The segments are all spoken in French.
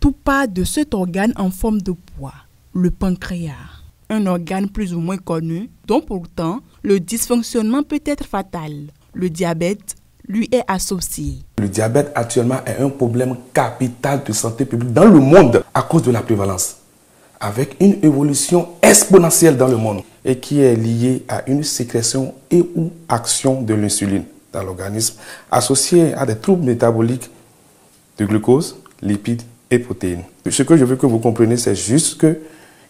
Tout part de cet organe en forme de poids, le pancréas. Un organe plus ou moins connu, dont pourtant le dysfonctionnement peut être fatal. Le diabète lui est associé. Le diabète actuellement est un problème capital de santé publique dans le monde à cause de la prévalence, avec une évolution exponentielle dans le monde et qui est liée à une sécrétion et ou action de l'insuline dans l'organisme associée à des troubles métaboliques de glucose, lipides et protéines. Ce que je veux que vous compreniez, c'est juste qu'il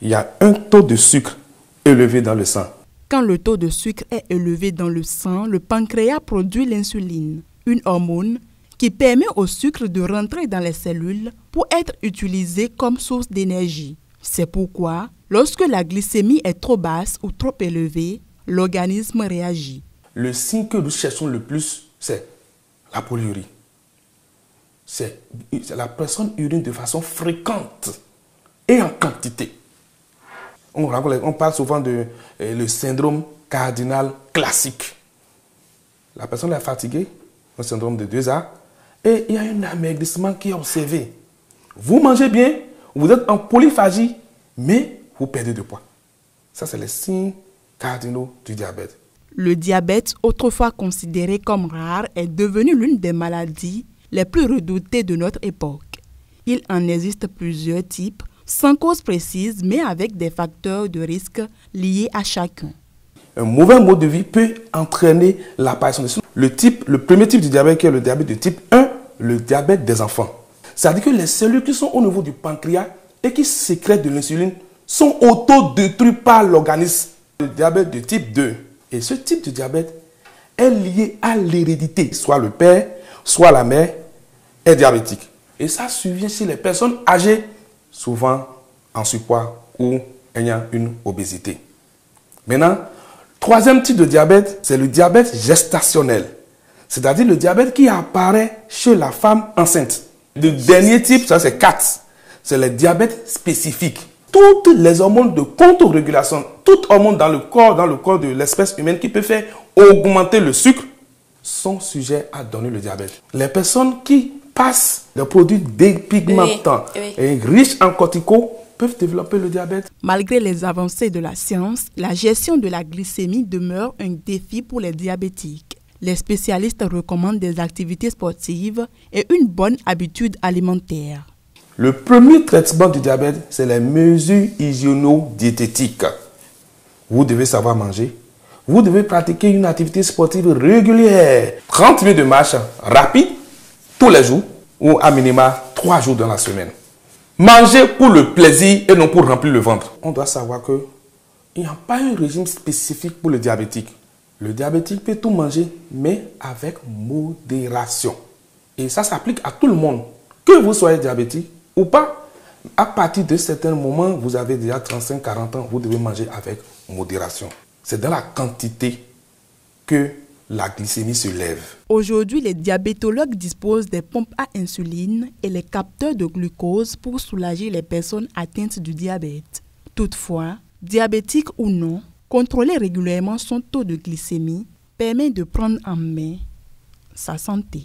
y a un taux de sucre élevé dans le sang. Quand le taux de sucre est élevé dans le sang, le pancréas produit l'insuline, une hormone qui permet au sucre de rentrer dans les cellules pour être utilisé comme source d'énergie. C'est pourquoi, lorsque la glycémie est trop basse ou trop élevée, l'organisme réagit. Le signe que nous cherchons le plus, c'est la polyurie. C'est la personne urine de façon fréquente et en quantité. On parle souvent de le syndrome cardinal classique. La personne est fatiguée, un syndrome de 2A, et il y a un amaigrissement qui est observé. Vous mangez bien, vous êtes en polyphagie, mais vous perdez de poids. Ça, c'est les signes cardinaux du diabète. Le diabète, autrefois considéré comme rare, est devenu l'une des maladies les plus redoutées de notre époque. Il en existe plusieurs types, sans cause précise, mais avec des facteurs de risque liés à chacun. Un mauvais mode de vie peut entraîner l'apparition de le premier type de diabète, qui est le diabète de type 1, le diabète des enfants. C'est-à-dire que les cellules qui sont au niveau du pancréas et qui sécrètent de l'insuline sont autodétruites par l'organisme. Le diabète de type 2. Et ce type de diabète est lié à l'hérédité. Soit le père, soit la mère est diabétique. Et ça survient chez les personnes âgées, souvent en surpoids ou ayant une obésité. Maintenant, troisième type de diabète, c'est le diabète gestationnel. C'est-à-dire le diabète qui apparaît chez la femme enceinte. Le dernier type, ça c'est 4. C'est le diabète spécifique. Toutes les hormones de contre-régulation, toutes hormones dans le corps de l'espèce humaine qui peut faire augmenter le sucre, sont sujets à donner le diabète. Les personnes qui passent des produits dépigmentants et riches en corticaux peuvent développer le diabète. Malgré les avancées de la science, la gestion de la glycémie demeure un défi pour les diabétiques. Les spécialistes recommandent des activités sportives et une bonne habitude alimentaire. Le premier traitement du diabète, c'est les mesures hygiéno-diététiques. Vous devez savoir manger. Vous devez pratiquer une activité sportive régulière. 30 minutes de marche rapide tous les jours ou à minima 3 jours dans la semaine. Manger pour le plaisir et non pour remplir le ventre. On doit savoir qu'il n'y a pas un régime spécifique pour le diabétique. Le diabétique peut tout manger, mais avec modération. Et ça s'applique à tout le monde. Que vous soyez diabétique ou pas, à partir de certains moments, vous avez déjà 35-40 ans, vous devez manger avec modération. C'est dans la quantité que la glycémie se lève. Aujourd'hui, les diabétologues disposent des pompes à insuline et les capteurs de glucose pour soulager les personnes atteintes du diabète. Toutefois, diabétique ou non, contrôler régulièrement son taux de glycémie permet de prendre en main sa santé.